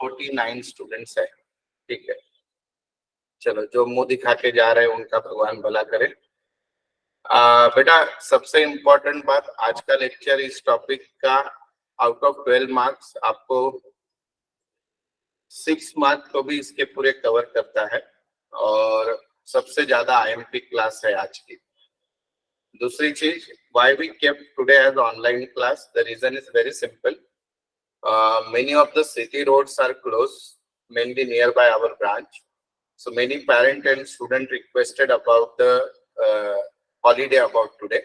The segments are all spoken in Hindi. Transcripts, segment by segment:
49 स्टूडेंट्स है। ठीक है, चलो जो मुंह दिखा के जा रहे हैं उनका भगवान भला करे। बेटा सबसे इम्पोर्टेंट बात, आज का लेक्चर इस टॉपिक का आउट ऑफ 12 मार्क्स आपको 6 मार्क्स तो भी इसके पूरे कवर करता है और सबसे ज्यादा आईएमपी क्लास है आज की। दूसरी चीज, why we kept today as online class, the reason is very simple. Many of the city roads are closed, mainly nearby our branch. So many parent and student requested about the holiday about today.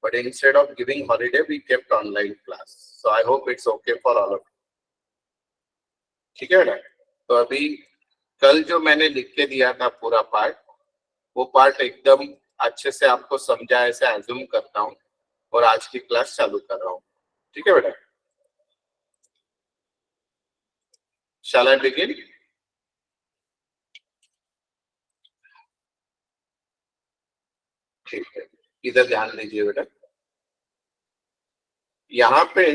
But instead of giving holiday, we kept online class. So I hope it's okay for all of you. ठीक है ना? तो अभी कल जो मैंने लिख के दिया था पूरा पार्ट, वो पार्ट एकदम अच्छे से आपको समझा ऐसे एज्यूम करता हूँ और आज की क्लास चालू कर रहा हूँ। ठीक है बेटा? Shall I begin? ठीक है, इधर ध्यान दीजिए बेटा। यहाँ पे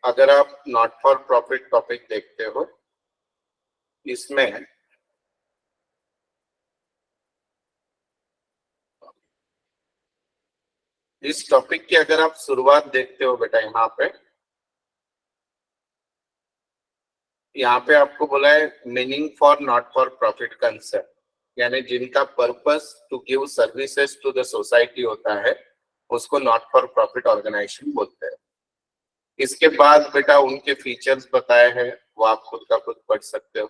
अगर आप नॉट फॉर प्रॉफिट टॉपिक देखते हो, इसमें इस टॉपिक की अगर आप शुरुआत देखते हो बेटा, यहाँ पे आपको बोला है meaning for not for profit concept, यानी जिनका purpose to give services to the society होता है उसको नॉट फॉर प्रॉफिट ऑर्गेनाइजेशन बोलते हैं। इसके बाद बेटा उनके फीचर्स बताए हैं, वो आप खुद का खुद पढ़ सकते हो।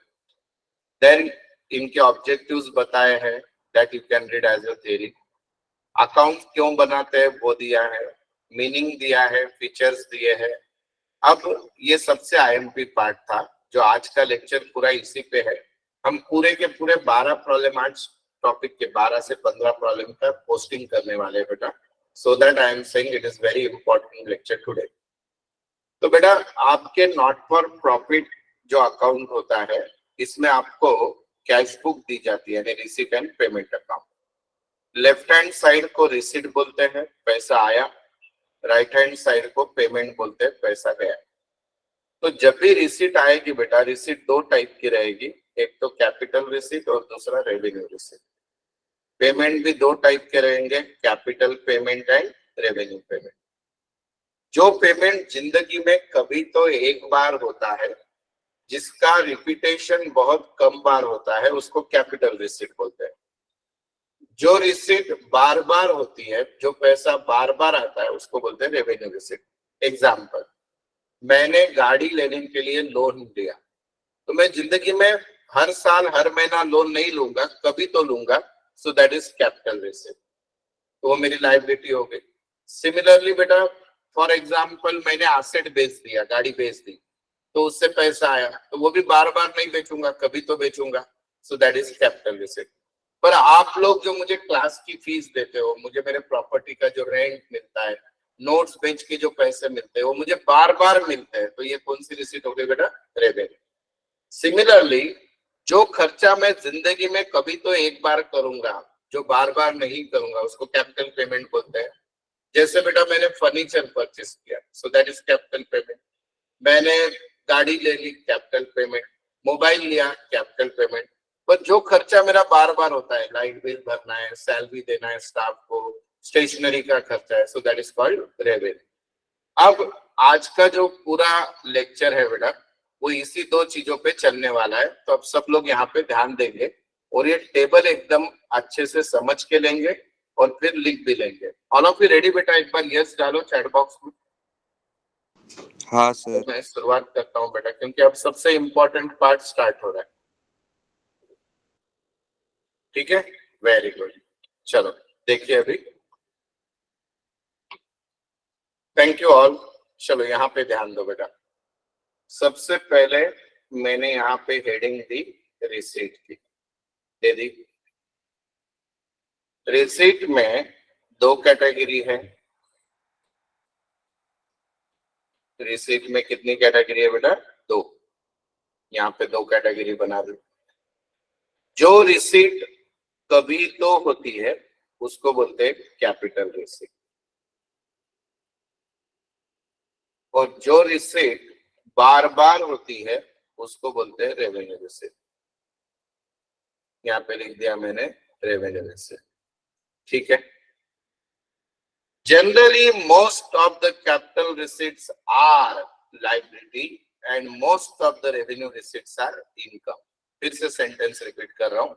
देन इनके ऑब्जेक्टिव्स बताए हैं, that you can read as a theory. Account क्यों बनाते हैं वो दिया है, मीनिंग दिया है, फीचर्स दिए हैं। अब ये सबसे आईएमपी पार्ट था, जो आज का लेक्चर पूरा इसी पे है। हम पूरे के पूरे 12 प्रॉब्लम आज टॉपिक के 12 से 15 प्रॉब्लम का पोस्टिंग करने वाले हैं बेटा, so that I am saying it is very important lecture today. तो बेटा आपके नॉट फॉर प्रॉफिट जो अकाउंट होता है, इसमें आपको कैश बुक दी जाती है, receipt and payment account. Left hand side को रिसीट बोलते हैं, पैसा आया, राइट हैंड साइड को पेमेंट बोलते हैं, पैसा गया। तो जब भी रिसीट आएगी बेटा, रिसीट दो टाइप की रहेगी, एक तो कैपिटल रिसीट और दूसरा रेवेन्यू रिसीट। पेमेंट भी दो टाइप के रहेंगे, capital payment and revenue payment. जो पेमेंट जिंदगी में कभी तो एक बार होता है, जिसका रिपीटेशन बहुत कम बार होता है, उसको कैपिटल रिसीट बोलते हैं। जो रिसीट बार बार होती है, जो पैसा बार बार आता है, उसको बोलते हैं रेवेन्यू रिसीट। एग्जाम्पल, मैंने गाड़ी लेने के लिए लोन लिया, तो मैं जिंदगी में हर साल हर महीना लोन नहीं लूंगा, कभी तो लूंगा, सो दैट इज कैपिटल रिसीट, तो वो मेरी लायबिलिटी हो गई। सिमिलरली बेटा, फॉर एग्जाम्पल मैंने एसेट बेच दिया, गाड़ी बेच दी, तो उससे पैसा आया, तो वो भी बार बार नहीं बेचूंगा, कभी तो बेचूंगा, so that is capital receipt. पर आप लोग जो मुझे क्लास की फीस देते हो, मुझे मेरे प्रॉपर्टी का जो रेंट मिलता है, नोट्स बेच के जो पैसे मिलते हैं, वो मुझे बार बार मिलते हैं, तो ये कौन सी रिसीट हो गई बेटा? रेवेन्यू। सिमिलरली जो खर्चा मैं जिंदगी में कभी तो एक बार करूंगा, जो बार बार नहीं करूंगा, उसको कैपिटल पेमेंट बोलते हैं। जैसे बेटा मैंने फर्नीचर परचेस किया, सो दैट इज कैपिटल पेमेंट। मैंने गाड़ी ले ली, कैपिटल पेमेंट। मोबाइल लिया, कैपिटल पेमेंट। पर जो खर्चा मेरा बार बार होता है, लाइट बिल भरना है, सैलरी देना है स्टाफ को, स्टेशनरी का खर्चा है, सो दैट इज कॉल्ड रेवेन्यू। अब आज का जो पूरा लेक्चर है बेटा, वो इसी दो चीजों पे चलने वाला है, तो अब सब लोग यहाँ पे ध्यान देंगे और ये टेबल एकदम अच्छे से समझ के लेंगे और फिर लिख भी लेंगे। ऑल ऑफ यू रेडी बेटा? एक बार यस डालो चैट बॉक्स में। हाँ सर। मैं शुरुआत करता हूँ बेटा, क्योंकि अब सबसे इम्पोर्टेंट पार्ट स्टार्ट हो रहा है। ठीक है, वेरी गुड। चलो देखिए अभी, थैंक यू ऑल। चलो यहाँ पे ध्यान दो बेटा। सबसे पहले मैंने यहाँ पे हेडिंग दी रिसीट की, दे दी। रिसीट में दो कैटेगरी है। रिसीट में कितनी कैटेगरी है बेटा? दो। यहाँ पे दो कैटेगरी बना दी। जो रिसीट कभी तो होती है उसको बोलते हैं कैपिटल रिसीट, और जो रिसीट बार बार होती है उसको बोलते हैं रेवेन्यू रिसीट। यहाँ पे लिख दिया मैंने रेवेन्यू रिसीट, ठीक है। Generally most of the capital receipts are liability and most of the revenue receipts are income. फिर से सेंटेंस रिपीट कर रहा हूं,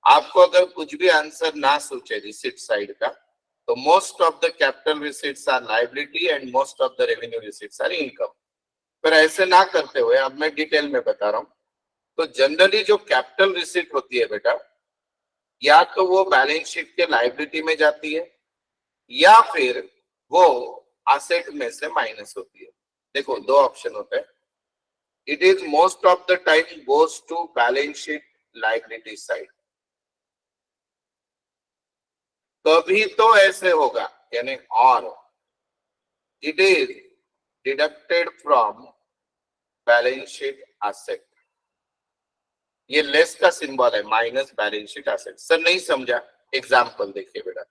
आपको अगर कुछ भी आंसर ना सोचे रिसीट साइड का, तो most of the capital receipts are liability and most of the revenue receipts are income. पर ऐसे ना करते हुए अब मैं डिटेल में बता रहा हूं। तो जनरली जो कैपिटल रिसीट होती है बेटा, या तो वो बैलेंस शीट के लायबिलिटी में जाती है या फिर वो असेट में से माइनस होती है। देखो दो ऑप्शन होते हैं, it is most of the time goes to balance sheet liability side. कभी तो ऐसे होगा, यानी और it is deducted from balance sheet asset. ये लेस का सिंबल है, minus balance sheet asset. Sir नहीं समझा, एग्जाम्पल देखिए बेटा।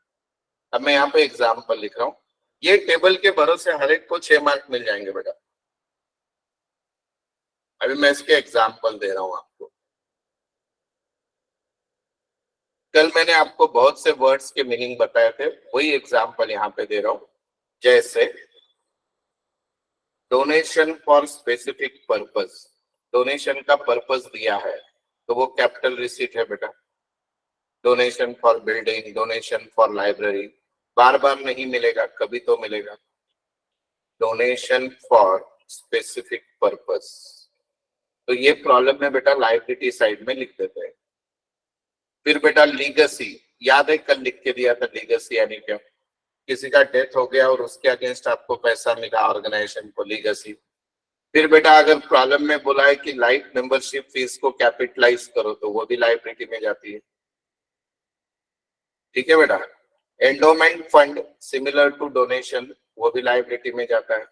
अब मैं यहाँ पे एग्जाम्पल लिख रहा हूं, ये टेबल के भरोसे हर एक को 6 मार्क मिल जाएंगे बेटा। अभी मैं इसके एग्जाम्पल दे रहा हूं आपको। कल मैंने आपको बहुत से वर्ड्स के मीनिंग बताए थे, वही एग्जाम्पल यहाँ पे दे रहा हूं। जैसे donation for specific purpose, donation का पर्पस दिया है तो वो कैपिटल रिसीट है बेटा। Donation for building, donation for library, बार बार नहीं मिलेगा, कभी तो मिलेगा। डोनेशन फॉर स्पेसिफिक पर्पस, तो ये प्रॉब्लम में बेटा लायबिलिटी साइड में लिख देते हैं। फिर बेटा लीगेसी, याद है कल लिख के दिया था लीगेसी यानी क्या, किसी का डेथ हो गया और उसके अगेंस्ट आपको पैसा मिला ऑर्गेनाइजेशन को, लीगेसी। फिर बेटा अगर प्रॉब्लम में बोला है कि लाइफ मेंबरशिप फीस को कैपिटलाइज करो, तो वो भी लायबिलिटी में जाती है, ठीक है बेटा। Endowment fund similar to donation, वो भी लायबिलिटी में जाता है।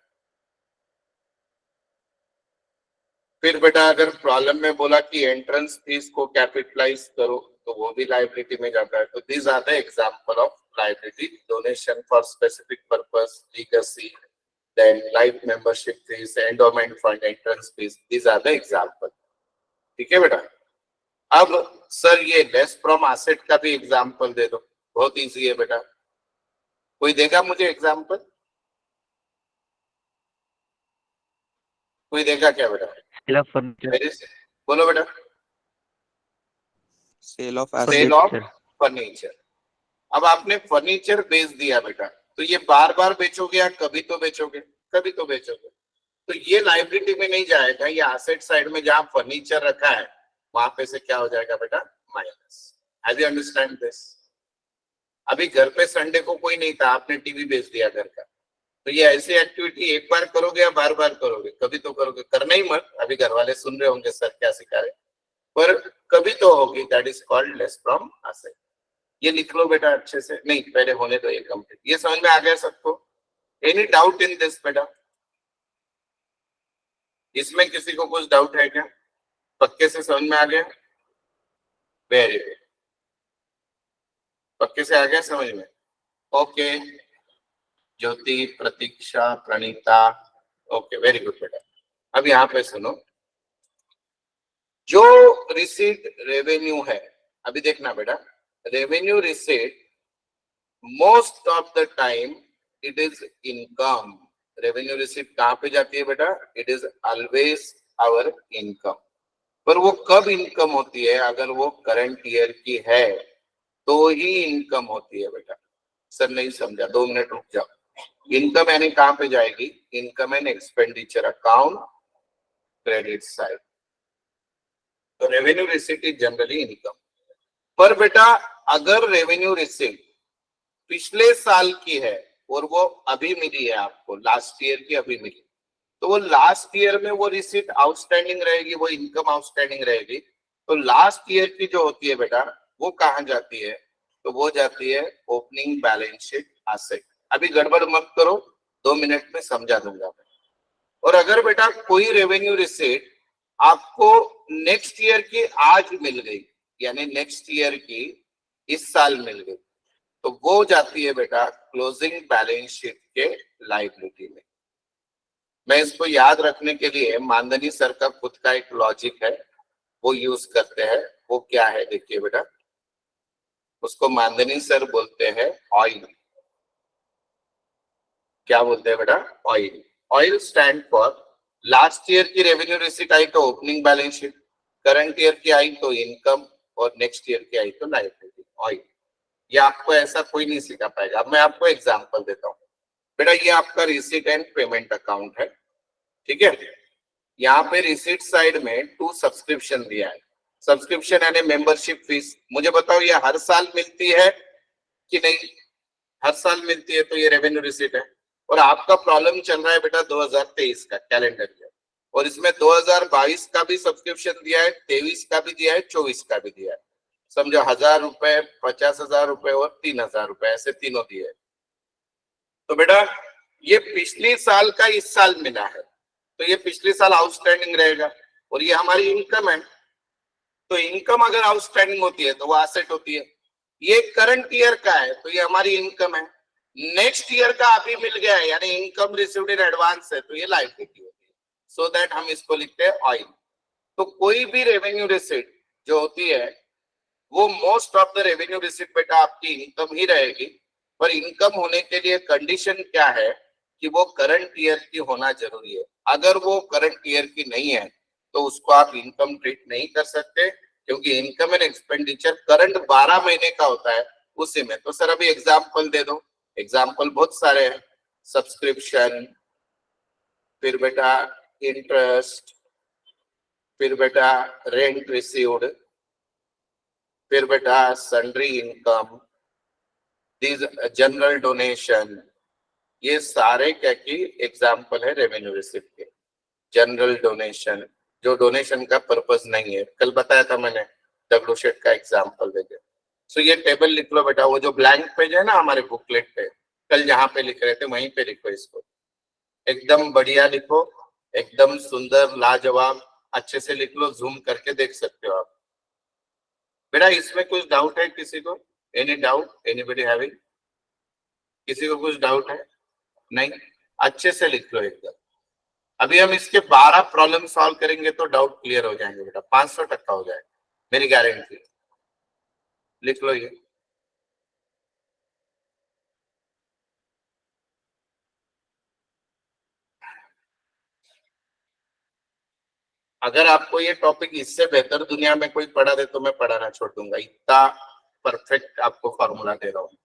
फिर बेटा अगर प्रॉब्लम में बोला कि एंट्रेंस फीस को कैपिटलाइज करो, तो वो भी लायबिलिटी में जाता है। तो these are the example of liability, donation for specific purpose, legacy, then life membership fees, endowment fund, entrance fees, these are the example, ठीक है बेटा। अब सर ये लेस फ्रॉम एसेट का भी एग्जांपल दे दो, बहुत इजी है बेटा। कोई देगा मुझे एग्जांपल? कोई देगा क्या बेटा? सेल ऑफ फर्नीचर, बोलो बेटा। Sale of sale of furniture. अब आपने फर्नीचर बेच दिया बेटा, तो ये बार बार बेचोगे या कभी तो बेचोगे? कभी तो बेचोगे, तो ये लायबिलिटी में नहीं जाएगा, ये एसेट साइड में जहां फर्नीचर रखा है वहां पे से क्या हो जाएगा बेटा? Minus. Have you understand this? अभी घर पे संडे को कोई नहीं था, आपने टीवी बेच दिया घर का, तो ये ऐसी एक्टिविटी एक बार करोगे या बार बार करोगे? कभी तो करोगे, करना ही मत। अभी घर वाले सुन रहे होंगे सर क्या सिखा रहे, पर कभी तो होगी, that is called less from asset. ये लिख लो बेटा अच्छे से, नहीं पहले होने दो ये कंप्लीट। ये समझ में आ गया सबको? एनी डाउट इन दिस बेटा? इसमें किसी को कुछ डाउट है क्या? पक्के से समझ में आ गया? वेरी गुड, पक्के से आ गया समझ में? ओके, ज्योति, प्रतीक्षा, प्रणीता, ओके वेरी गुड बेटा। अब यहाँ पे सुनो, जो रिसीट रेवेन्यू है, अभी देखना बेटा, revenue receipt most of the time it is income. Revenue receipt कहां पे जाती है बेटा? It is always our income. पर वो कब इनकम होती है? अगर वो करंट ईयर की है तो ही इनकम होती है बेटा। सर नहीं समझा, 2 मिनट रुक जाओ। इनकम यानी कहां पे जाएगी? Income and expenditure account, credit side. तो revenue receipt is generally income. पर बेटा अगर रेवेन्यू रिसीट पिछले साल की है और वो अभी मिली है आपको, लास्ट ईयर की अभी मिली, तो वो लास्ट ईयर में वो रिसीट आउटस्टैंडिंग रहेगी, वो इनकम आउटस्टैंडिंग रहेगी। तो लास्ट ईयर की जो होती है बेटा, वो कहां जाती है? तो वो जाती है ओपनिंग बैलेंस शीट एसेट। अभी गड़बड़ मत करो, 2 मिनट में समझा दूंगा मैं। और अगर बेटा कोई रेवेन्यू रिसीट आपको नेक्स्ट ईयर की आज मिल गई, यानी नेक्स्ट ईयर की इस साल मिल गई, तो वो जाती है बेटा क्लोजिंग बैलेंस शीट के लायबिलिटी में। मैं इसको याद रखने के लिए मानधनी सर का खुद का एक लॉजिक है, वो यूज करते हैं। वो क्या है देखिए बेटा, उसको मानधनी सर बोलते हैं ऑयल। क्या बोलते हैं बेटा? Oil. Oil stand for last year की रेवेन्यू रिसीट आई तो opening balance sheet, current year की आई तो इनकम, और नेक्स्ट ईयर की आई तो लायबिलिटी। ऑयल, ये आपको ऐसा कोई नहीं सिखा पाएगा। अब मैं आपको एग्जांपल देता हूँ बेटा। ये आपका रिसीट एंड पेमेंट अकाउंट है, ठीक है। यहाँ पे रिसीट साइड में 2 सब्सक्रिप्शन दिया है। सब्सक्रिप्शन यानी मेंबरशिप फीस। मुझे बताओ ये हर साल मिलती है कि नहीं? हर साल मिलती है, तो ये रेवेन्यू रिसीट है। और आपका प्रॉब्लम चल रहा है बेटा 2023 का कैलेंडर ईयर, और इसमें 2022 का भी सब्सक्रिप्शन दिया है, 23 का भी दिया है, 24 का भी दिया है। समझो 1000 रुपए, 50,000 रुपए और 3000 रुपए, ऐसे तीनों दिए है। तो बेटा ये पिछले साल का इस साल मिला है, तो ये पिछले साल आउटस्टैंडिंग रहेगा, और ये हमारी इनकम है। तो इनकम अगर आउटस्टैंडिंग होती है तो वो एसेट होती है। ये करंट ईयर का है तो ये हमारी इनकम है। नेक्स्ट ईयर का अभी मिल गया है यानी इनकम रिसीव्ड इन एडवांस है, तो ये लायबिलिटी होती है। सो दैट हम इसको लिखते हैं ऑयल। तो कोई भी रेवेन्यू रिसीट जो होती है वो most of the revenue receipt बेटा आपकी इनकम ही रहेगी। पर इनकम होने के लिए कंडीशन क्या है कि वो करंट ईयर की होना जरूरी है। अगर वो करंट ईयर की नहीं है तो उसको आप इनकम ट्रीट नहीं कर सकते, क्योंकि इनकम एंड एक्सपेंडिचर करंट 12 महीने का होता है उसी में। तो सर अभी एग्जाम्पल दे दो। एग्जाम्पल बहुत सारे हैं। सब्सक्रिप्शन, फिर बेटा इंटरेस्ट, फिर बेटा रेंट रिसीव्ड, फिर बेटा sundry income, these general donation. ये सारे क्या की एग्जाम्पल है रेवेन्यू रिसिप्ट के। जनरल डोनेशन, जो डोनेशन का पर्पस नहीं है, कल बताया था मैंने, डब्ल्यू शेट का एग्जाम्पल देके। सो ये टेबल लिख लो बेटा। वो जो ब्लैंक पेज है ना हमारे बुकलेट पे, कल जहां पे लिख रहे थे वहीं पे लिखो इसको। एकदम बढ़िया लिखो, एकदम सुंदर लाजवाब, अच्छे से लिख लो, जूम करके देख सकते हो आप। बेटा इसमें कुछ डाउट है किसी को? Any doubt? Anybody having? किसी को कुछ डाउट है? नहीं? अच्छे से लिख लो एकदम। अभी हम इसके 12 प्रॉब्लम सॉल्व करेंगे तो डाउट क्लियर हो जाएंगे बेटा, 500% हो जाएगा, मेरी गारंटी। लिख लो ये। अगर आपको ये टॉपिक इससे बेहतर दुनिया में कोई पढ़ा दे तो मैं पढ़ाना छोड़ दूंगा, इतना परफेक्ट आपको फॉर्मूला दे रहा हूँ।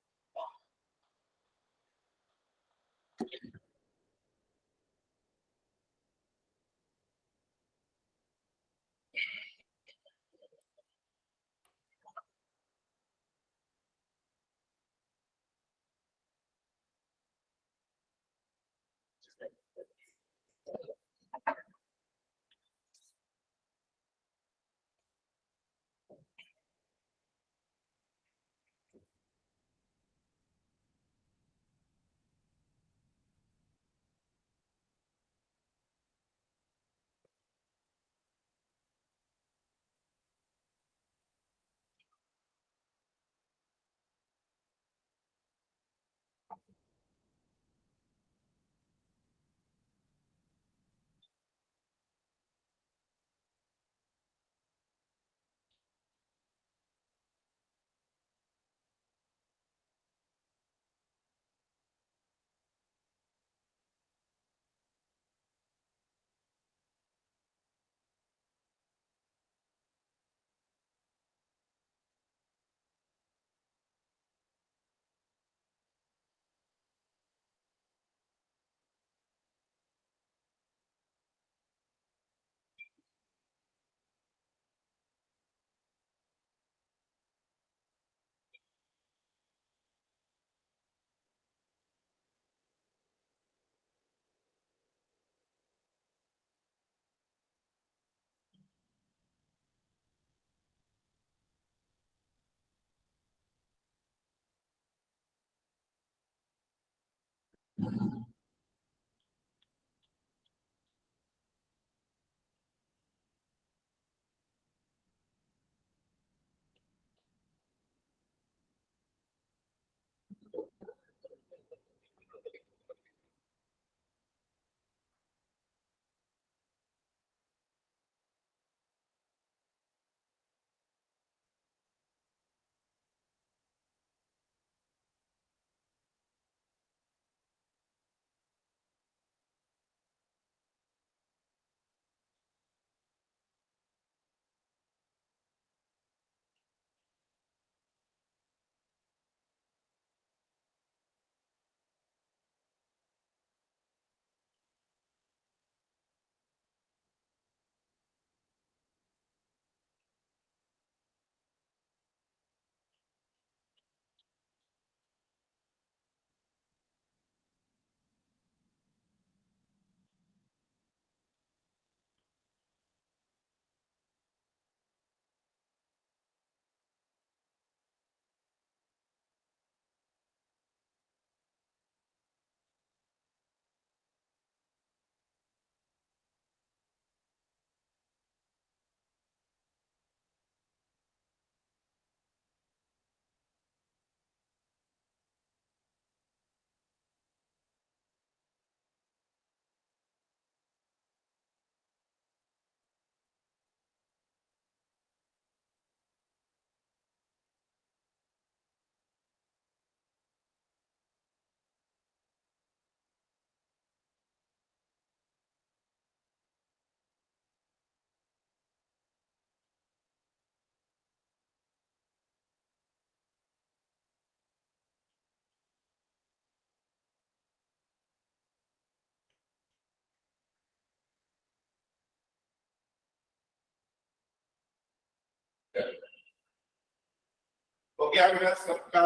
गया मेरा सबका?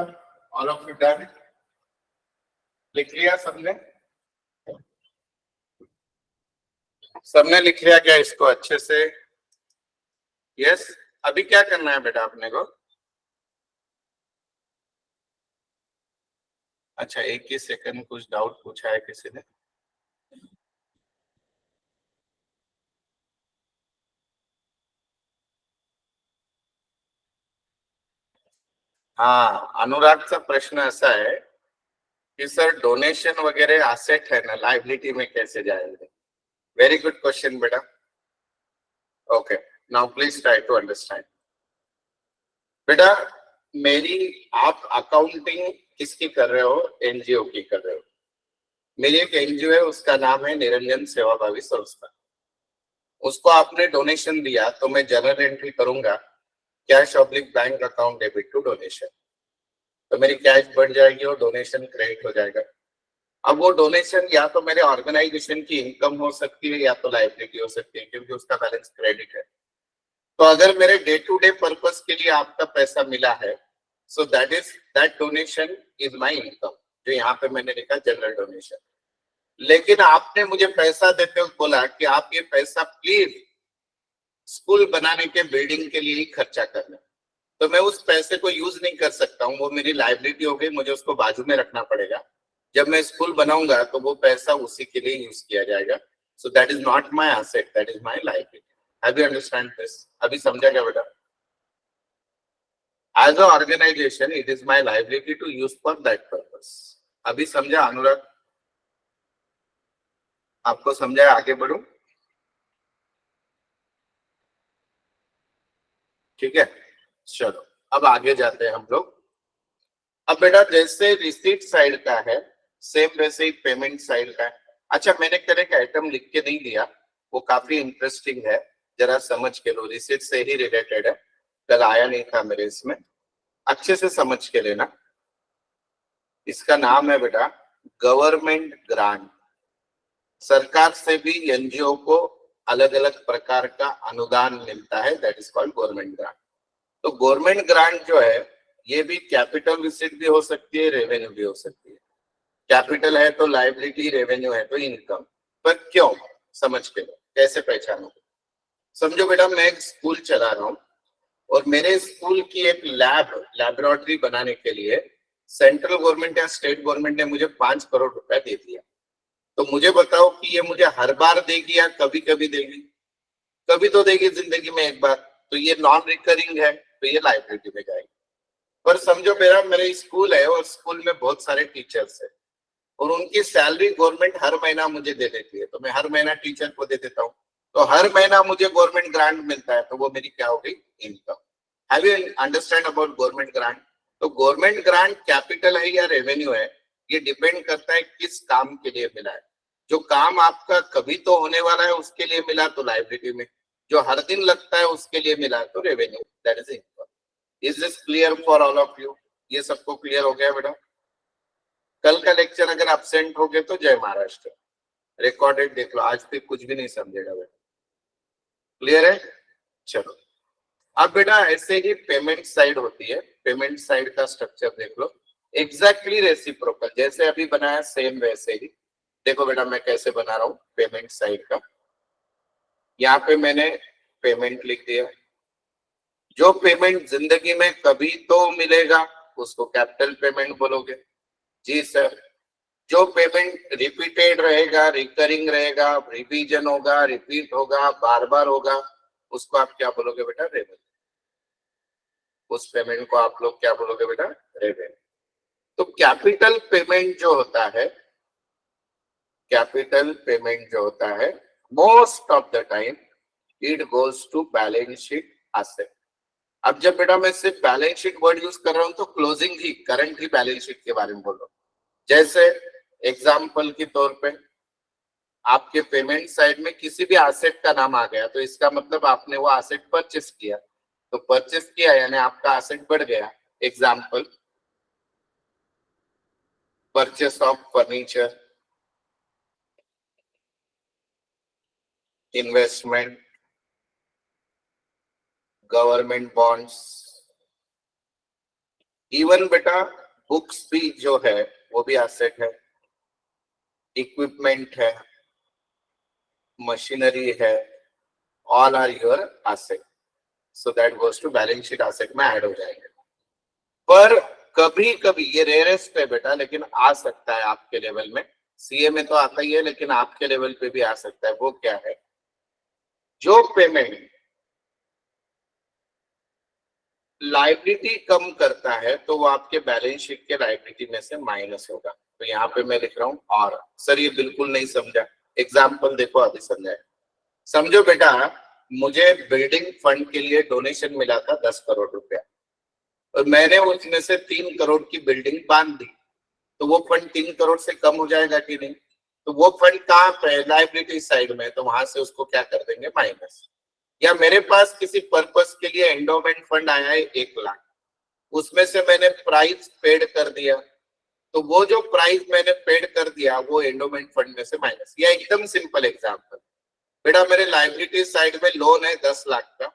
All of you done? लिख लिया सबने? सबने लिख लिया क्या इसको अच्छे से? यस। अभी क्या करना है बेटा अपने को? अच्छा, एक ही सेकंड, कुछ डाउट पूछा है किसी ने? हाँ, अनुरागचा प्रश्न असा है कि सर डोनेशन वगैरह असेट है ना, लायबिलिटी में कैसे जाएंगे? वेरी गुड क्वेश्चन बेटा. Okay, now please try to understand. बेटा मेरी, आप अकाउंटिंग किसकी कर रहे हो? एनजीओ की कर रहे हो. मेरी एक एनजीओ है, उसका नाम है निरंजन सेवाभावी संस्था. उसको आपने डोनेशन दिया तो मैं जर्नल एंट्री करूंगा, cash oblique bank account debit to donation. तो मेरी कैश बढ़ जाएगी और डोनेशन क्रेडिट हो जाएगा. अब वो डोनेशन या तो मेरे ऑर्गेनाइजेशन की इनकम हो सकती है या तो लायबिलिटी हो सकती है, क्योंकि उसका बैलेंस क्रेडिट है. तो अगर मेरे डे टू डे पर्पस के लिए आपका पैसा मिला है, so that donation is my income, जो यहाँ पे मैंने लिखा जनरल डोनेशन. लेकिन आपने मुझे पैसा देते हुए बोला कि आप ये पैसा प्लीज स्कूल बनाने के बिल्डिंग के लिए ही खर्चा करना, तो मैं उस पैसे को यूज नहीं कर सकता हूँ. वो मेरी लायबिलिटी हो गई, मुझे उसको बाजू में रखना पड़ेगा. जब मैं स्कूल बनाऊंगा तो वो पैसा उसी के लिए यूज किया जाएगा. So that is not my asset, that is my liability. Have you understand this? अभी समझा क्या बेटा? As a organisation it is my liability to use for that purpose. अभी समझा अनुराग? आपको समझा? आगे बढ़ू? ठीक है, चलो अब आगे जाते हैं हम लोग. अब बेटा जैसे रिसीट साइड का है, सेम वैसे ही पेमेंट साइड का है. अच्छा, मैंने कल एक आइटम लिख के नहीं दिया, वो काफी इंटरेस्टिंग है, जरा समझ के लो. रिसीट से ही रिलेटेड है, कल आया नहीं था मेरे इसमें. अच्छे से समझ के लेना. इसका नाम है बेटा गवर्नमेंट ग्रांट. सरकार से भी एनजीओ को अलग अलग प्रकार का अनुदान मिलता है, that is called government grant. तो गवर्नमेंट ग्रांट जो है, ये भी कैपिटल रिसीट भी हो सकती है, रेवेन्यू भी हो सकती है. कैपिटल है तो लायबिलिटी, रेवेन्यू है तो इनकम. पर क्यों? समझ के लो कैसे पहचानो. समझो बेटा, मैं एक स्कूल चला रहा हूँ और मेरे स्कूल की एक लैबोरेटरी बनाने के लिए सेंट्रल गवर्नमेंट या स्टेट गवर्नमेंट ने मुझे 5 करोड़ रुपए दे दिया. तो मुझे बताओ कि ये मुझे हर बार देगी या कभी कभी देगी? कभी तो देगी जिंदगी में एक बार. तो ये नॉन रिकरिंग है, तो ये लायबिलिटी में जाएगी. पर समझो मेरे स्कूल है और स्कूल में बहुत सारे टीचर्स है और उनकी सैलरी गवर्नमेंट हर महीना मुझे दे देती है, तो मैं हर महीना टीचर को दे देता हूँ. तो हर महीना मुझे गवर्नमेंट ग्रांट मिलता है, तो वो मेरी क्या हो गई? Income. Have you understand about government grant? तो गवर्नमेंट ग्रांट कैपिटल है या रेवेन्यू है, ये डिपेंड करता है किस काम के लिए मिला है. जो काम आपका कभी तो होने वाला है उसके लिए मिला तो लायबिलिटी में, जो हर दिन लगता है उसके लिए मिला तो revenue, that is income. Is this clear for all of you? ये सबको क्लियर हो गया बेटा? कल का लेक्चर अगर एब्सेंट हो गए तो जय महाराष्ट्र. रिकॉर्डेड देख लो, आज फिर कुछ भी नहीं समझेगा बेटा. क्लियर है? चलो अब बेटा ऐसे ही पेमेंट साइड होती है. पेमेंट साइड का स्ट्रक्चर देख लो. एग्जैक्टली रेसिप्रोकल, जैसे अभी बनाया सेम वैसे ही. देखो बेटा मैं कैसे बना रहा हूँ पेमेंट साइड का. यहाँ पे मैंने पेमेंट लिख दिया. जो पेमेंट जिंदगी में कभी तो मिलेगा उसको कैपिटल पेमेंट बोलोगे. जी सर. जो पेमेंट रिपीटेड रहेगा, रिकरिंग रहेगा, रिवीजन होगा, रिपीट होगा, बार बार होगा, उसको आप क्या बोलोगे बेटा? रेवेन्यू. उस पेमेंट को आप लोग क्या बोलोगे बेटा? रेवेन्यू. तो कैपिटल पेमेंट जो होता है, कैपिटल पेमेंट जो होता है, most of the time it goes to balance sheet asset. अब जब बेटा मैं सिर्फ बैलेंस शीट वर्ड यूज कर रहा हूं तो क्लोजिंग ही, करंट ही बैलेंस शीट के बारे में बोल रहा हूं. जैसे एग्जाम्पल के तौर पे आपके पेमेंट साइड में किसी भी एसेट का नाम आ गया, तो इसका मतलब आपने वो एसेट परचेस किया. तो परचेस किया यानी आपका एसेट बढ़ गया. Example, purchase of furniture, investment, government bonds, even बेटा बुक्स भी जो है वो भी एसेट है, इक्विपमेंट है, मशीनरी है, all are your asset, so that goes to balance sheet asset में ऐड हो जाएंगे। पर कभी कभी ये रेयरेस्ट है बेटा, लेकिन आ सकता है आपके लेवल में, सीए में तो आता ही है लेकिन आपके लेवल पे भी आ सकता है। वो क्या है, जो पेमेंट लाइबिलिटी कम करता है तो वो आपके बैलेंस शीट के लाइबिलिटी में से माइनस होगा। तो यहाँ पे मैं लिख रहा हूँ और। सर ये बिल्कुल नहीं समझा, एग्जाम्पल देखो अभी समझाए। समझो बेटा, मुझे बिल्डिंग फंड के लिए डोनेशन मिला था 10 करोड़ रुपया, और मैंने उसमें से 3 करोड़ की बिल्डिंग बांध दी, तो वो फंड 3 करोड़ से कम हो जाएगा कि नहीं? तो वो फंड कहाँ पे है, लाइबिलिटी साइड में, तो वहां से उसको क्या कर देंगे, माइनस। या मेरे पास किसी पर्पस के लिए एंडोमेंट फंड आया है 1 लाख, उसमें से मैंने प्राइस पेड कर दिया, तो वो जो प्राइस मैंने पेड कर दिया वो एंडोमेंट फंड में से माइनस। या एकदम सिंपल एग्जांपल, बेटा मेरे लाइबिलिटी साइड में लोन है 10 लाख का,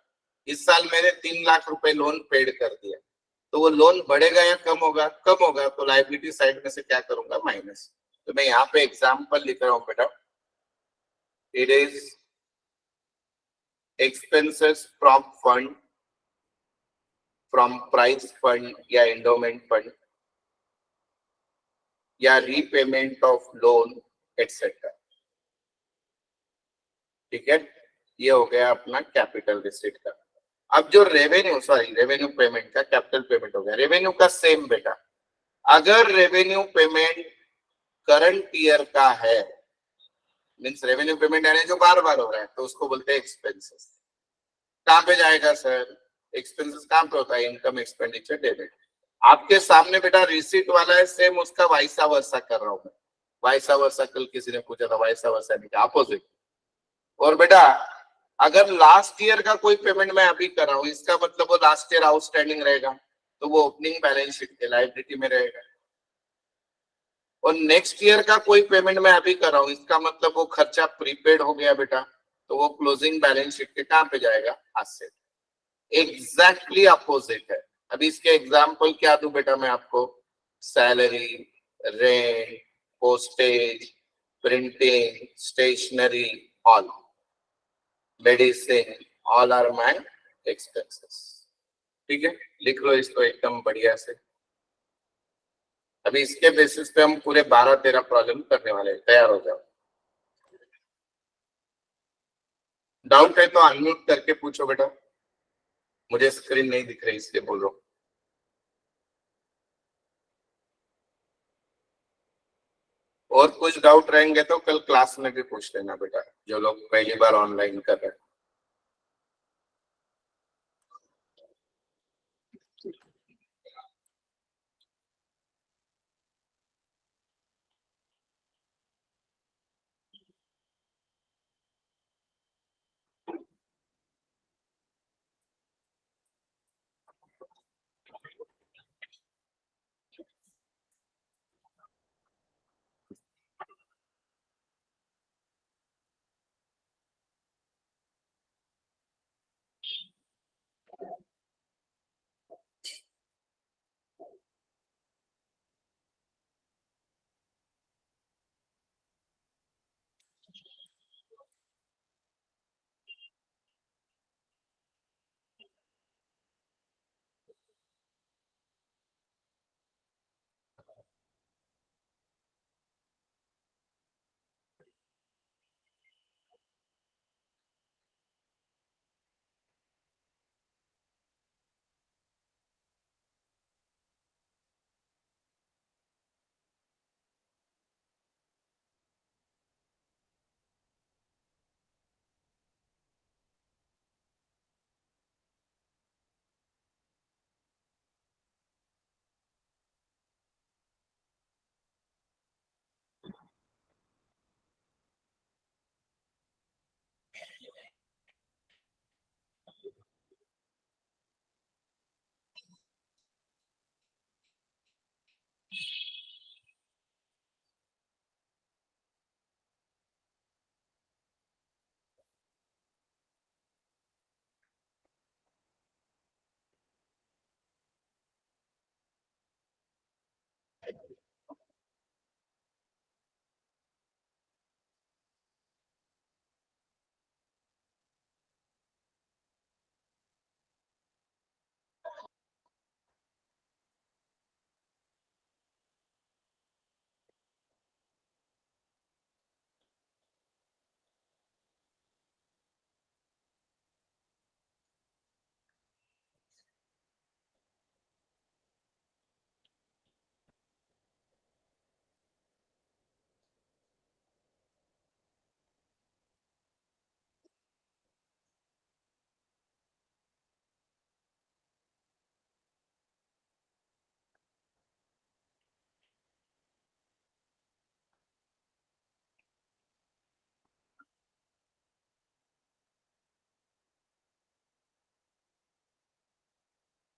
इस साल मैंने 3 लाख रुपए लोन पेड कर दिया, तो वो लोन बढ़ेगा या कम होगा, कम होगा, तो लाइबिलिटी साइड में से क्या करूंगा, माइनस। तो मैं यहाँ पे एग्जांपल लिख रहा हूँ बेटा, it is expenses from fund, from price fund या एंडोमेंट फंड या रीपेमेंट ऑफ लोन एटसेट्रा। ठीक है, ये हो गया अपना कैपिटल रिसीट का। अब जो रेवेन्यू, सॉरी रेवेन्यू पेमेंट का, कैपिटल पेमेंट हो गया। रेवेन्यू का सेम बेटा, अगर रेवेन्यू पेमेंट करंट ईयर का है, मीन्स रेवेन्यू पेमेंट यानी जो बार बार हो रहा है, तो उसको बोलते हैं एक्सपेंसेस। कहाँ पे जाएगा सर, एक्सपेंसेस कहाँ पे होता है, इनकम एक्सपेंडिचर डेबिट। आपके सामने बेटा रिसीट वाला है, सेम उसका वाइसा वर्सा कर रहा हूं मैं। वाइसा वर्सा कल किसी ने पूछा था, वाइसा वर्सा नहीं, अपोजिट। और बेटा अगर लास्ट ईयर का कोई पेमेंट मैं अभी कर रहा हूँ, इसका मतलब वो लास्ट ईयर आउटस्टैंडिंग रहेगा, तो वो ओपनिंग बैलेंस शीट के लायबिलिटी में रहेगा। और नेक्स्ट ईयर का कोई पेमेंट मैं अभी कर रहा हूँ, इसका मतलब वो खर्चा प्रीपेड हो गया बेटा, तो वो क्लोजिंग बैलेंस शीट के कहाँ पे जाएगा, एसेट। एग्जैक्टली अपोजिट है। अभी इसके एग्जाम्पल क्या दूं बेटा मैं आपको, salary, rent, postage, printing, stationery, all, medicine, all are my expenses. ठीक है, लिख लो इसको एकदम बढ़िया से। अभी इसके बेसिस पे हम पूरे 12-13 प्रॉब्लम करने वाले हैं, तैयार हो जाओ। डाउट है तो अनम्यूट करके पूछो बेटा, मुझे स्क्रीन नहीं दिख रही इसलिए बोल रहा हूँ। और कुछ डाउट रहेंगे तो कल क्लास में भी पूछ लेना बेटा, जो लोग पहली बार ऑनलाइन कर रहे हैं।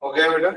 हो गया बेटा?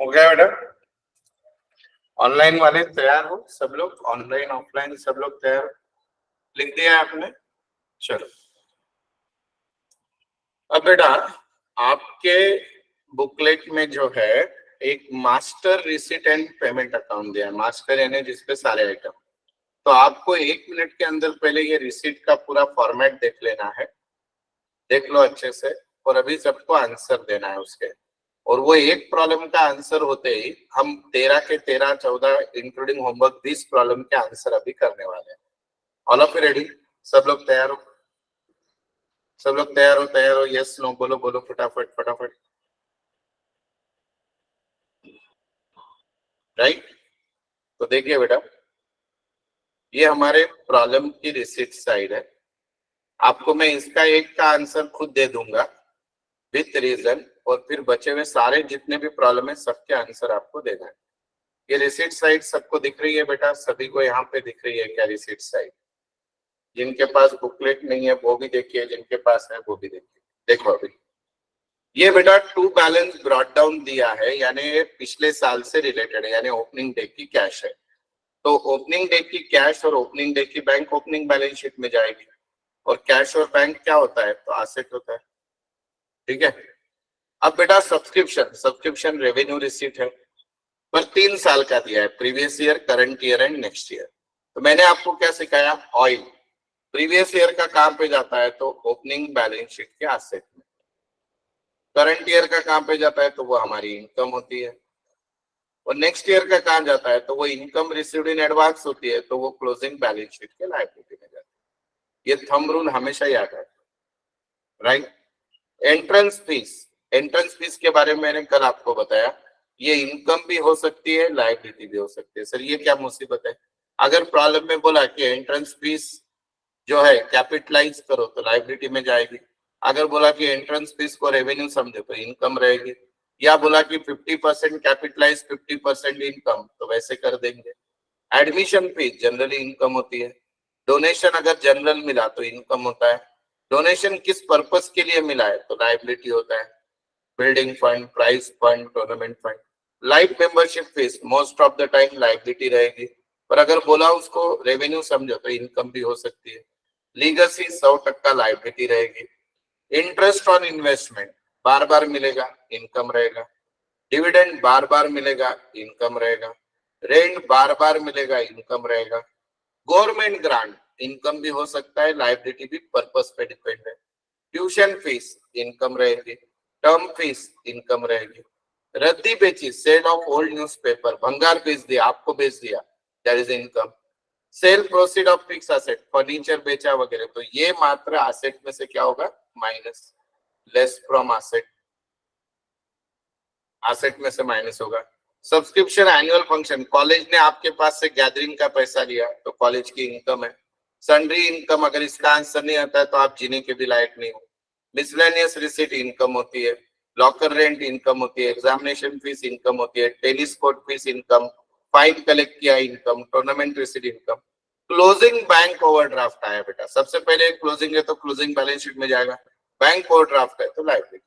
हो गया बेटा? ऑनलाइन वाले तैयार हो सब लोग? ऑनलाइन ऑफलाइन सब लोग तैयार हो? लिख दिया है आपने? चलो अब बेटा आपके बुकलेट में जो है एक master receipt and payment account दिया है। मास्टर यानी जिसपे सारे आइटम। तो आपको 1 मिनट के अंदर पहले ये रिसीट का पूरा फॉर्मेट देख लेना है। देख लो अच्छे से और अभी सबको आंसर देना है उसके। और वो एक प्रॉब्लम का आंसर होते ही हम 13 के 13, 14 इंक्लूडिंग होमवर्क 20 प्रॉब्लम के आंसर अभी करने वाले हैं। All of you ready? सब लोग तैयार हो? सब लोग तैयार हो? तैयार हो? यस नो बोलो, बोलो फटाफट फटाफट। राइट? तो देखिए बेटा ये हमारे प्रॉब्लम की रिसीट साइड है। आपको मैं इसका एक का आंसर खुद दे दूंगा विथ रीजन और फिर बचे हुए सारे जितने भी प्रॉब्लम है सबके आंसर आपको देना है। ये रिसीट साइड सबको दिख रही है बेटा? सभी को यहाँ पे दिख रही है क्या रिसीट साइड? जिनके पास बुकलेट नहीं है वो भी देखिए, जिनके पास है वो भी देखिए। देखो अभी ये बेटा टू बैलेंस ब्रॉट डाउन दिया है, यानी पिछले साल से रिलेटेड है, यानी ओपनिंग डे की कैश है। तो ओपनिंग डे की कैश और ओपनिंग डे की बैंक ओपनिंग बैलेंस शीट में जाएगी। और कैश और बैंक क्या होता है? तो एसेट होता है। ठीक है। अब बेटा सब्सक्रिप्शन, सब्सक्रिप्शन रेवेन्यू रिसीट है पर 3 साल का दिया है, previous year, current year and next year. तो मैंने आपको क्या सिखाया? ऑयल प्रीवियस ईयर का कहां पे जाता है? तो ओपनिंग बैलेंस शीट के एसेट में। करंट ईयर का कहां पे जाता है? तो वो हमारी इनकम होती है। और नेक्स्ट ईयर का कहां जाता है? तो वो इनकम रिसीव्ड इन एडवांस होती है, तो वो क्लोजिंग बैलेंस शीट के लायबिलिटी में जाती है। ये थंब रूल हमेशा याद है। Right? Entrance fees, entrance fees के बारे में मैंने कल आपको बताया। ये इनकम भी हो सकती है, लायबिलिटी भी हो सकती है। सर ये क्या मुसीबत है? अगर प्रॉब्लम में बोला कि एंट्रेंस फीस जो है कैपिटलाइज करो तो लायबिलिटी में जाएगी। अगर बोला कि एंट्रेंस फीस को रेवेन्यू समझो तो इनकम रहेगी। या बोला कि 50% कैपिटलाइज 50% इनकम, तो वैसे कर देंगे। एडमिशन फीस जनरली इनकम होती है। डोनेशन अगर जनरल मिला तो इनकम होता है। डोनेशन किस पर्पस के लिए मिला है? तो लायबिलिटी होता है। Building fund, prize fund, tournament fund. Life membership fees most of the time liability रहेगी, पर अगर बोला उसको रेवेन्यू समझो तो इनकम भी हो सकती है। लीगसी 100% लायबिलिटी रहेगी। इंटरेस्ट ऑन इन्वेस्टमेंट बार बार मिलेगा, इनकम रहेगा। डिविडेंड बार बार मिलेगा, इनकम रहेगा। रेंट बार बार मिलेगा, इनकम रहेगा। गवर्नमेंट ग्रांट इनकम भी हो सकता है, लायबिलिटी भी पर्पस पे डिपेंड है। ट्यूशन फीस इनकम रहेगी। टर्म फीस इनकम रहेगी। रद्दी बेची, सेल ऑफ ओल्ड न्यूज़पेपर, भंगार बेच दिया, आपको बेच दिया, that is income. Cell proceed of fix asset, furniture बेचा वगैरह, तो ये मात्र एसेट में से क्या होगा? Minus, less from asset, asset में से माइनस होगा। सब्सक्रिप्शन एनुअल फंक्शन, कॉलेज ने आपके पास से गैदरिंग का पैसा लिया तो कॉलेज की इनकम है। सन्ड्री इनकम, अगर इसका आंसर नहीं आता है तो आप जीने के भी लायक नहीं हो। मिसलेनियस रिसीट इनकम होती है। लॉकर रेंट इनकम होती है। एग्जामिनेशन फीस इनकम होती है। Tennis court fees income. Fine collect किया income. Tournament receipt income. Closing bank overdraft आया बेटा, सबसे पहले क्लोजिंग है तो क्लोजिंग बैलेंस शीट में जाएगा। बैंक ओवरड्राफ्ट है तो लायबिलिटी।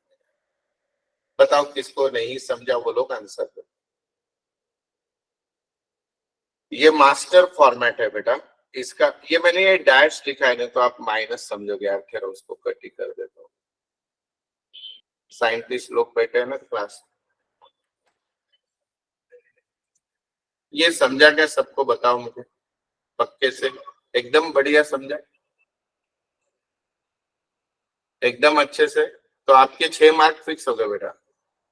बताओ किसको नहीं समझा वो लोग आंसर दो। ये मास्टर फॉर्मेट है बेटा इसका। ये मैंने ये डैश लिखा है, नहीं तो आप माइनस समझोगे यार, खैर उसको कट ही कर देता हूँ। साइंटिस्ट लोग बैठे हैं ना क्लास। ये समझा क्या सबको? बताओ मुझे पक्के से, एकदम बढ़िया समझा, एकदम अच्छे से। तो आपके 6 मार्क फिक्स हो गए बेटा।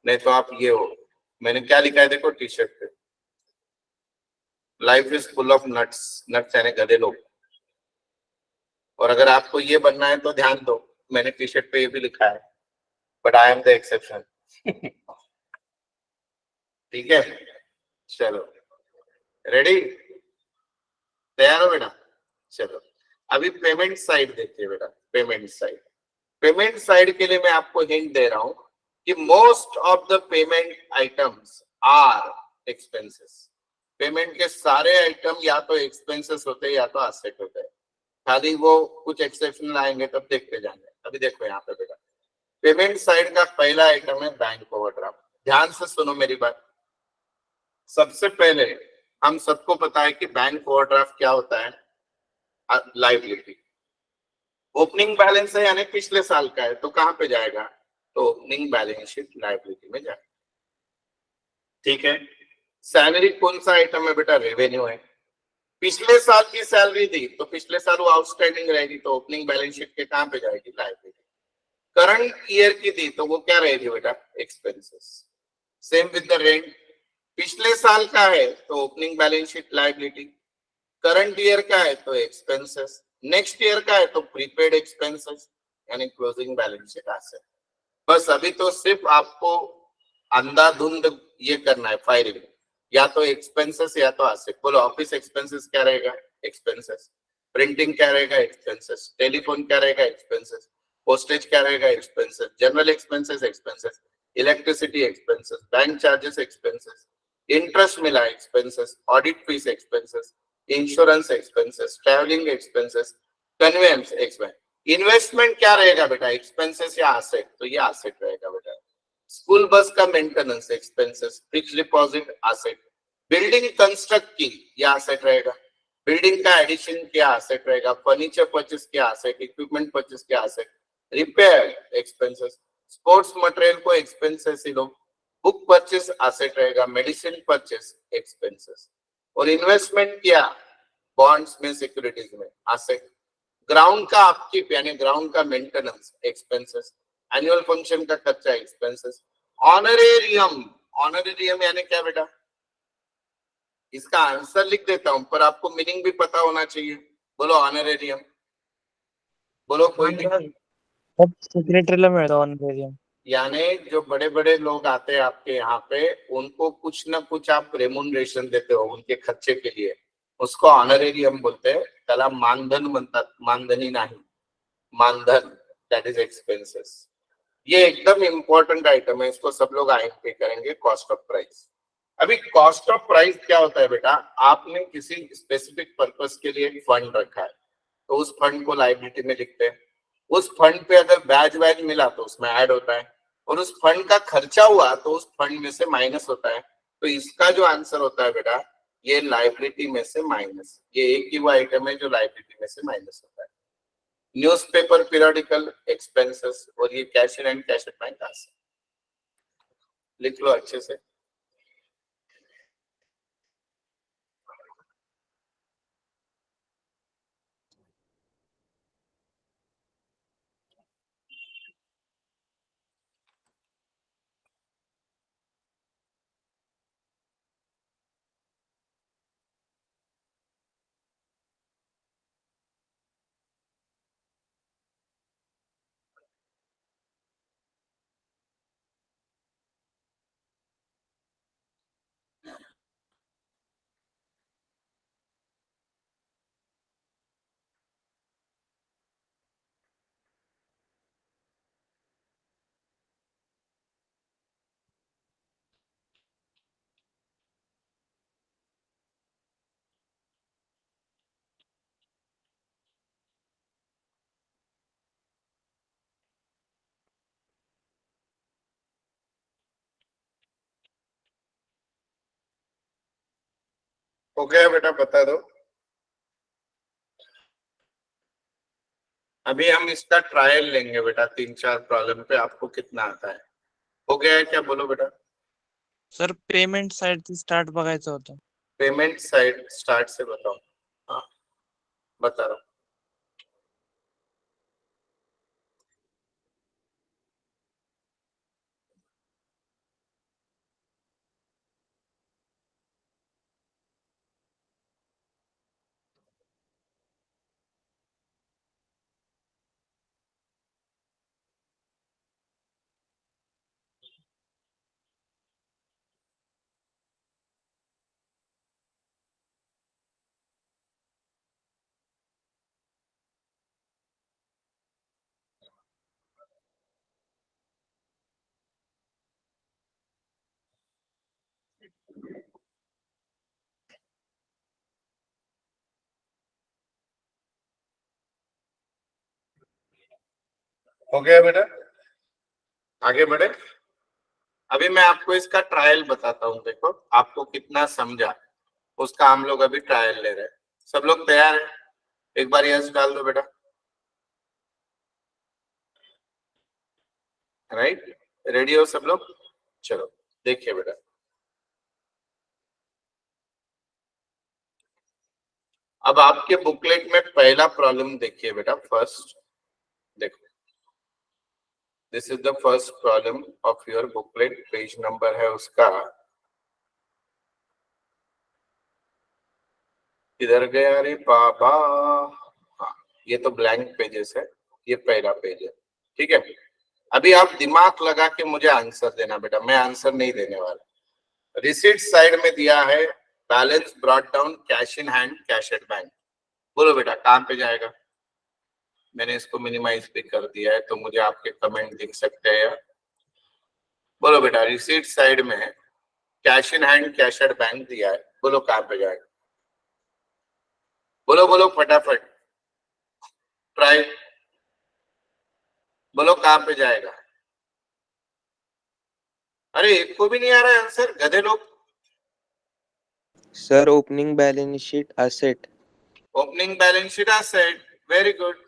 नहीं तो आप ये हो, मैंने क्या लिखा है देखो टी शर्ट पे, life is full of nuts, nuts यानी गधे लोग। और अगर आपको ये बनना है तो ध्यान दो, मैंने टी शर्ट पे ये भी लिखा है, but I am the exception. ठीक है, चलो रेडी, तैयार हो बेटा? चलो अभी पेमेंट साइड देखिए बेटा, पेमेंट साइड। पेमेंट साइड के लिए मैं आपको हिंट दे रहा हूं कि most of the payment items are expenses. Payment के सारे आइटम या तो एक्सपेंसेस होते हैं या तो असेट होते हैं, खाली वो कुछ एक्सेप्शन आएंगे तब देखते जाएंगे। अभी देखो यहाँ पे बेटा, पेमेंट साइड का पहला आइटम है बैंक ओवरड्राफ्ट। ध्यान से सुनो मेरी बात। सबसे पहले हम सबको पता है कि बैंक ओवरड्राफ्ट क्या होता है, लाइबिलिटी। ओपनिंग बैलेंस है यानी पिछले साल का है, तो कहां पे जाएगा? तो ओपनिंग बैलेंस शीट लाइबिलिटी में जाएगा। ठीक है, सैलरी कौन सा आइटम है बेटा? रेवेन्यू है। पिछले साल की सैलरी दी तो पिछले साल वो आउटस्टैंडिंग रहेगी, तो ओपनिंग बैलेंस शीट के कहां पे जाएगी? लाइबिलिटी। करंट ईयर की दी तो वो क्या रहेगी बेटा? Expenses. Same with the rent, पिछले साल का है तो opening balance sheet liability, current year का है तो एक्सपेंसेस, नेक्स्ट ईयर का है तो प्रीपेड एक्सपेंसेस यानी क्लोजिंग बैलेंस शीट एसेट। बस अभी तो सिर्फ आपको अंधाधुंध ये करना है फायरिंग, या तो एक्सपेंसेस या तो एसेट। बोलो ऑफिस एक्सपेंसेस क्या रहेगा? एक्सपेंसेस। प्रिंटिंग क्या रहेगा? एक्सपेंसेस। टेलीफोन क्या रहेगा? एक्सपेंसेस। पोस्टेज क्या रहेगा? Expenses. General expenses expenses. Electricity expenses, bank charges expenses, interest मिला expenses, audit fees expenses, insurance expenses, travelling expenses, conveyance expense. Investment क्या रहेगा बेटा? एक्सपेंसेस या एसेट? तो ये एसेट रहेगा बेटा। स्कूल बस का maintenance expenses, fix deposit asset. Building construct की, ये एसेट रहेगा। बिल्डिंग का एडिशन क्या एसेट रहेगा? फर्नीचर परचेस क्या एसेट? इक्विपमेंट परचेस क्या asset? Repair expenses. Sports material को एक्सपेंसेस ही लो। बुक परचेस एसेट रहेगा, मेडिसिन परचेस एक्सपेंसेस। और इन्वेस्टमेंट किया बॉन्ड्स में, सिक्योरिटीज में, एसेट। ग्राउंड का अपकीप यानी ग्राउंड का मेंटेनेंस एक्सपेंसेस। एनुअल फंक्शन का खर्चा एक्सपेंसेस। ऑनरेरियम, ऑनरेरियम यानी क्या बेटा? इसका आंसर लिख देता हूं पर आपको मीनिंग भी पता होना चाहिए। बोलो ऑनरेरियम, बोलो कोई भी। सेक्रेटरीला मिळतं ऑनरेरियम. यानी जो बड़े बड़े लोग आते हैं आपके यहाँ पे, उनको कुछ ना कुछ आप रेमुनरेशन देते हो उनके खर्चे के लिए, उसको ऑनरेरियम बोलते हैं. त्याला मानधन म्हणतात, मानधनी नाही, मानधन, दैट इज एक्सपेंसेस. ये एकदम इंपॉर्टेंट आइटम है, इसको सब लोग आए पे करेंगे. Cost of price. अभी कॉस्ट ऑफ प्राइस क्या होता है बेटा? आपने किसी स्पेसिफिक पर्पस के लिए एक फंड रखा है, तो उस फंड को लायबिलिटी में लिखते हैं. उस फंड पे अगर ब्याज व्याज मिला तो उसमें ऐड होता है, और उस फंड का खर्चा हुआ तो उस फंड में से माइनस होता है. तो इसका जो आंसर होता है बेटा, ये लायबिलिटी में से माइनस. ये एक ही वो आइटम है जो लायबिलिटी में से माइनस होता है. न्यूज़पेपर पीरियोडिकल एक्सपेंसेस, और ये cash in and cash at bank answer. लिख लो अच्छे से. हो गया बेटा? बता दो. अभी हम इसका ट्रायल लेंगे बेटा, 3-4 प्रॉब्लम पे. आपको कितना आता है? हो गया है क्या? बोलो बेटा. सर पेमेंट साईडचं स्टार्ट बघायचं होतं. पेमेंट साइड स्टार्ट से बताओ. हाँ, बता रहा हूँ. हो गया बेटा, आगे बढ़े। अभी मैं आपको इसका ट्रायल बताता हूँ, देखो आपको कितना समझा उसका हम लोग अभी ट्रायल ले रहे हैं। सब लोग तैयार है? एक बार यस डाल दो बेटा। राइट, रेडी हो सब लोग? चलो देखिए बेटा, अब आपके बुकलेट में पहला प्रॉब्लम देखिए बेटा। फर्स्ट देखो, this is the first problem of your booklet, page number है उसका, किधर गया रे बाबा? हाँ, ये तो ब्लैंक पेजेस है, ये पहला पेज है, ठीक है। अभी आप दिमाग लगा के मुझे आंसर देना बेटा, मैं आंसर नहीं देने वाला। रिसीट साइड में दिया है balance brought down, cash in hand, cash at bank. बोलो बेटा कहां पे जाएगा? मैंने इसको मिनिमाइज भी कर दिया है तो मुझे आपके कमेंट दिख सकते हैं। बोलो बेटा, रिसीट साइड में cash in hand, cash at bank दिया है, बोलो कहां पे जाएगा? बोलो बोलो फटाफट, ट्राई बोलो कहां पे जाएगा? अरे एक को भी नहीं आ रहा है आंसर, गधे लोग। Sir opening balance sheet asset. Opening balance sheet asset, very good.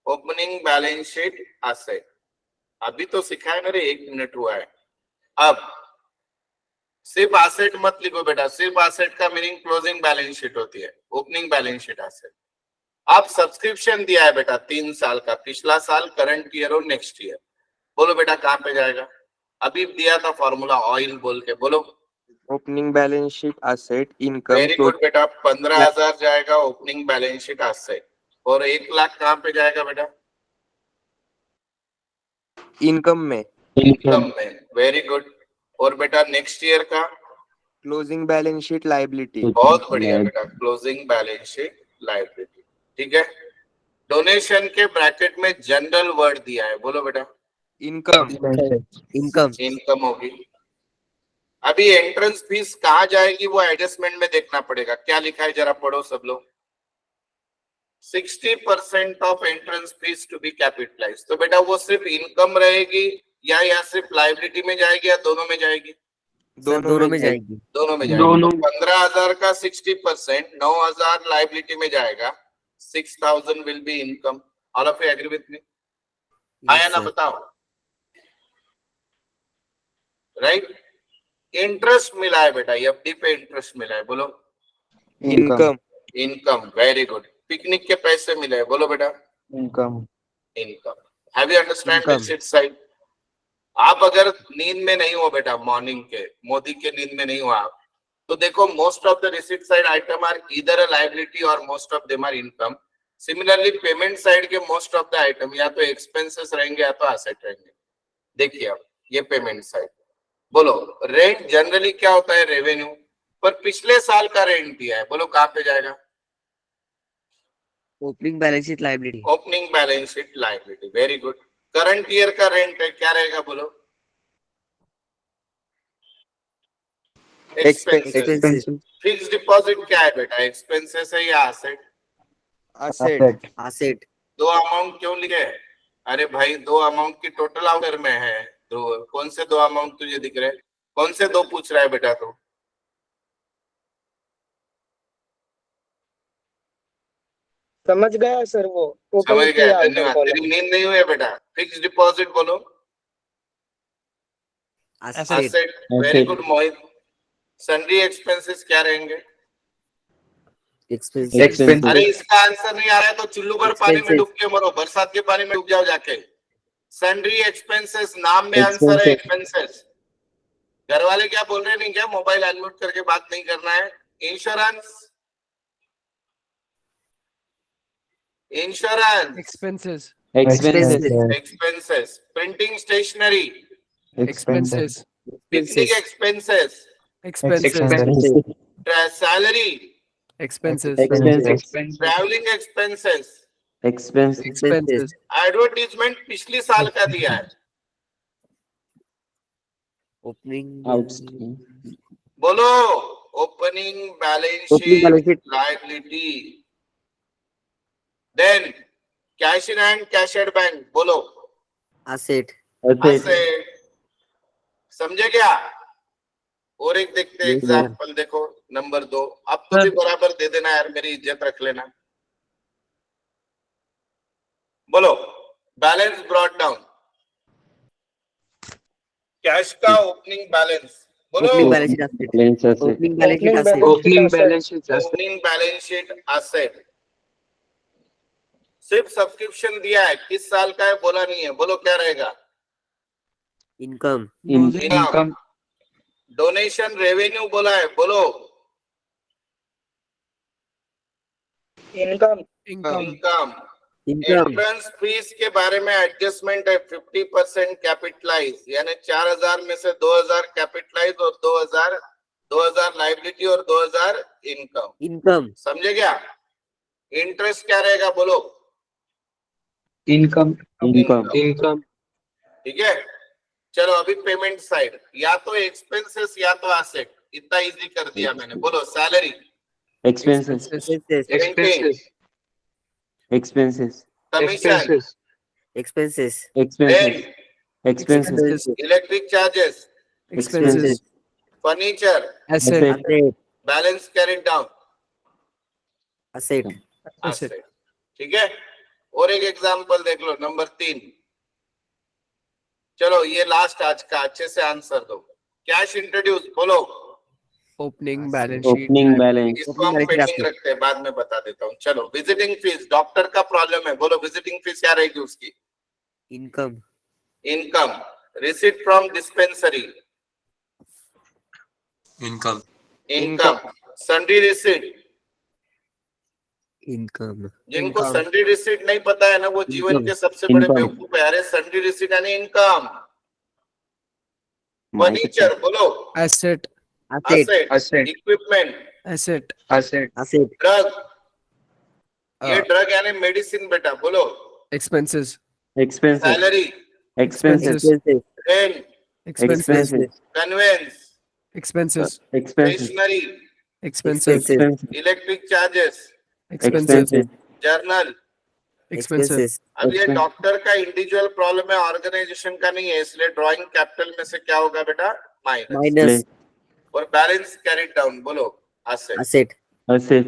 Opening balance sheet asset, अभी तो सिखाया मेरे, 1 मिनट हुआ है। अब सिर्फ एसेट मत लिखो बेटा, सिर्फ एसेट का मीनिंग क्लोजिंग बैलेंस शीट होती है, ओपनिंग बैलेंस शीट एसेट। आप सब्सक्रिप्शन दिया है बेटा 3 साल का, पिछला साल, करंट ईयर और नेक्स्ट ईयर, बोलो बेटा कहां पे जाएगा? अभी दिया था फॉर्मूला ऑयल बोल के, बोलो। Opening balance sheet asset income very good बेटा, 15,000 जाएगा ओपनिंग बैलेंस शीट एसेट, और 1 लाख कहां पे जाएगा बेटा? इनकम में। इनकम में, वेरी गुड। और बेटा नेक्स्ट ईयर का? Closing balance sheet liability. बहुत बढ़िया बेटा, क्लोजिंग बैलेंस शीट लायबिलिटी, ठीक है। डोनेशन के ब्रैकेट में जनरल वर्ड दिया है, बोलो बेटा। इनकम। इनकम इनकम होगी। अभी एंट्रेंस फीस कहाँ जाएगी वो एडजस्टमेंट में देखना पड़ेगा, क्या लिखा है जरा पढ़ो सब लोग। 60% of entrance fees to be capitalise, तो बेटा वो सिर्फ इनकम रहेगी या सिर्फ लाइबिलिटी में जाएगी या दोनों में जाएगी? दोनों में जाएगी। दोनों में जाएगी। तो 15,000 का 60%, 9,000 लाइबिलिटी में जाएगा, 6,000 will be income. All of you agree with me? आया ना, बताओ। राइट, इंटरेस्ट मिला है बेटा, एफडी पे इंटरेस्ट मिला है, बोलो। Income. Income, very good. Picnic के पैसे मिले हैं, बोलो बेटा। Income. Income. Have you understand Income. This side? आप अगर नींद में नहीं हो बेटा, मॉर्निंग के मोदी के नींद में नहीं हो आप, तो देखो most of the receipt side item are either a liability और most of them are income. Similarly payment side के मोस्ट ऑफ द आइटम या तो एक्सपेंसेस रहेंगे या तो एसेट रहेंगे। देखिए अब ये पेमेंट साइड, बोलो रेंट जनरली क्या होता है? रेवेन्यू, पर पिछले साल का रेंट दिया है, बोलो कहां पे जाएगा? Opening balance sheet liability. Opening balance sheet liability, very good. Current year का रेंट है, क्या रहेगा बोलो? एक्सपेंसेस। फिक्स डिपॉजिट क्या है बेटा, एक्सपेंसेस है या एसेट? असेट। एसेट। दो अमाउंट क्यों लिखे? अरे भाई दो अमाउंट की टोटल आउटर में है, दो कौन से दो अमाउंट तुझे दिख रहे? कौन से दो पूछ रहा है बेटा तू? समझ गया सर, वो समझ टोटल गया, किया धन्यवाद। आइटम तेरी नींद नहीं हुई है बेटा। फिक्स डिपॉजिट बोलो। एसेट। एसेट, वेरी गुड मोहित। सन्ड्री एक्सपेंसेस क्या रहेंगे? एक्सपेंसेस। अरे इसका आंसर नहीं आ रहा है तो चुल्लू भर पानी में Expenses. डूब के मरो, बरसात के पानी में डूब जाओ जाके। सन्ड्री एक्सपेंसेस, नाम में आंसर है एक्सपेंसेस। घर वाले क्या बोल रहे नहीं क्या? मोबाइल अनम्यूट करके बात नहीं करना है। Insurance, insurance, expenses, expenses. Printing stationery, expenses, picnic expenses, expenses, salary, expenses, travelling expenses, expenses, advertisement पिछली साल का दिया है, ओपनिंग Outstanding. बोलो, opening balance Opening balance sheet, sheet. Liability, then cash in hand, cash at bank, बोलो, asset. एसेट, समझे क्या? और एक देखते हैं Yes, sir. एग्जाम्पल, देखो नंबर 2, अब तो भी बराबर दे देना यार, मेरी इज्जत रख लेना। बोलो, बैलेंस ब्रॉट डाउन, कैश का ओपनिंग बैलेंस, बोलो, Opening balance sheet asset. Balance asset. Opening balance sheet Opening asset. balance- opening balance sheet opening balance sheet asset. सिर्फ सब्सक्रिप्शन दिया है, किस साल का है बोला नहीं है, बोलो क्या रहेगा? Income. इनकम। डोनेशन रेवेन्यू बोला है, बोलो, income. Income. Income. Income. Entrance fees के बारे में एडजस्टमेंट है, 50% कैपिटलाइज, यानी 4,000 में से 2,000 कैपिटलाइज और 2,000 लाइबिलिटी और 2,000 इनकम। Income. समझे क्या? इंटरेस्ट क्या रहेगा, बोलो, इनकम इनकम। ठीक है, चलो अभी पेमेंट साइड, या तो एक्सपेंसेस या तो एसेट, इतना इजी कर दिया मैंने। बोलो, salary, Expenses. Expenses. Expenses Expenses. Commission, Expenses. Expenses. Expenses. Expenses. Electric charges, Expenses. Furniture, Asset. Asset. Balance carried down, Asset. Asset. Asset. ठीक है, और एक एग्जांपल देख लो, नंबर 3। चलो ये लास्ट आज का, अच्छे से आंसर दो। कैश इंट्रोड्यूस, बोलो, Opening balance sheet. Opening balance. इसको हम पेंडिंग रखते हैं, बाद में बता देता हूँ। चलो, विजिटिंग फीस, डॉक्टर का प्रॉब्लम है, बोलो विजिटिंग फीस क्या रहेगी उसकी? Income. Income. Receipt from dispensary, income income. Sundry receipt, Income. जिनको Income. सन्ड्री रिसीट नहीं पता है ना, वो जीवन Income. के सबसे बड़े Income. बेवकूफ है। अरे सन्ड्री रिसीट यानी इनकम। फर्नीचर, बोलो, Asset. Asset. Asset, Asset. Equipment, Asset. Asset Asset. Drug, ये Uh, ड्रग यानी मेडिसिन बेटा, बोलो, expenses. Expenses. Salary, Expenses. Expenses. Rent, Expenses. Expenses. Conveyance, Expenses. Expenses. Stationery, Expenses. Expenses. Electric charges, Expenses. Expenses. Journal. Expenses. Expenses. अब ये Expenses. डॉक्टर का इंडिविजुअल प्रॉब्लम है, ऑर्गेनाइजेशन का नहीं है, इसलिए ड्राइंग कैपिटल में से क्या होगा बेटा? माइनस। Minus. और बैलेंस कैरिड डाउन, बोलो, एसेट। Asset. Asset.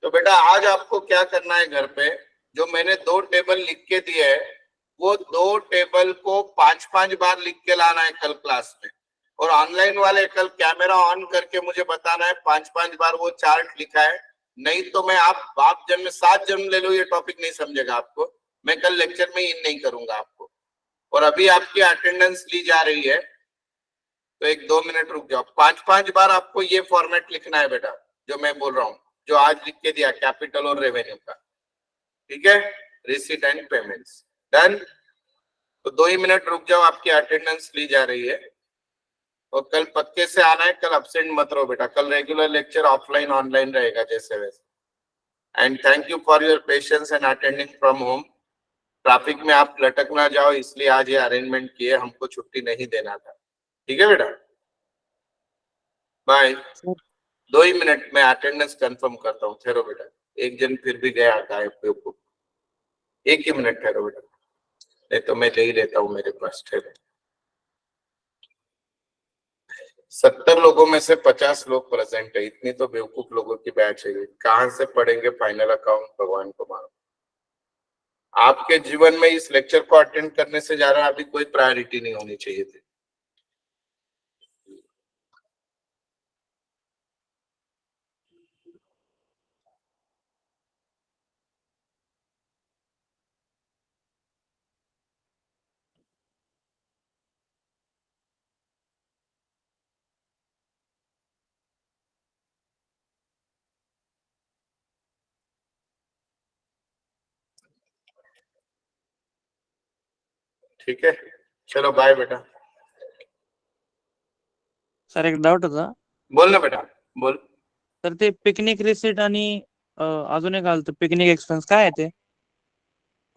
तो बेटा आज आपको क्या करना है घर पे, जो मैंने 2 टेबल लिख के दिए है, वो 2 टेबल को 5-5 बार लिख के लाना है कल क्लास में। और ऑनलाइन वाले कल कैमरा ऑन करके मुझे बताना है 5-5 बार वो चार्ट लिखा है, नहीं तो मैं आप जन्म 7 जन्म ले लो, ये टॉपिक नहीं समझेगा आपको। मैं कल लेक्चर में इन नहीं करूंगा आपको। और अभी आपकी अटेंडेंस ली जा रही है, तो 1-2 मिनट रुक जाओ। 5-5 बार आपको ये फॉर्मेट लिखना है बेटा, जो मैं बोल रहा हूँ, जो आज लिख के दिया कैपिटल और रेवेन्यू का। ठीक है, रिसीट एंड पेमेंट्स डन। तो 2 ही मिनट रुक जाओ, आपकी अटेंडेंस ली जा रही है। और कल पक्के से आना है, कल अब्सेंट मत रहो बेटा। कल रेगुलर लेक्चर ऑफलाइन ऑनलाइन रहेगा जैसे वैसे। And thank you for your patience and attending from home. Traffic में आप लटक ना जाओ, इसलिए आज ये अरेंजमेंट किए, हमको छुट्टी नहीं देना था। ठीक है बेटा, बाय। 2 ही मिनट में अटेंडेंस कंफर्म करता हूँ, ठहरो बेटा। एक जन फिर भी गया गायब बेवकूफ। 1 ही मिनट ठहरो बेटा, नहीं तो मैं ले ही लेता हूँ मेरे पास। ठहरो, 70 लोगों में से 50 लोग प्रेजेंट है, इतनी तो बेवकूफ लोगों की बैच है। कहाँ से पढ़ेंगे फाइनल अकाउंट, भगवान को मानो। आपके जीवन में इस लेक्चर को अटेंड करने से ज्यादा अभी कोई प्रायोरिटी नहीं होनी चाहिए थी। ठीक है, चलो बाय बेटा। सर एक डाऊट होता, बोल ना बेटा, बोल। तर ते पिकनिक रिसिट आणि अजून एक आलं पिकनिक एक्सपेन्स काय आहे ते?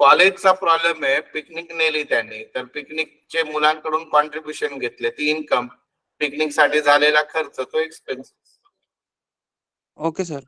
कॉलेजचा प्रॉब्लेम आहे, पिकनिक नेली त्यांनी, तर पिकनिकचे मुलांकडून कॉन्ट्रीब्युशन घेतले, ती इन्कम. पिकनिक साठी झालेला खर्च तो एक्सपेन्स. Okay sir.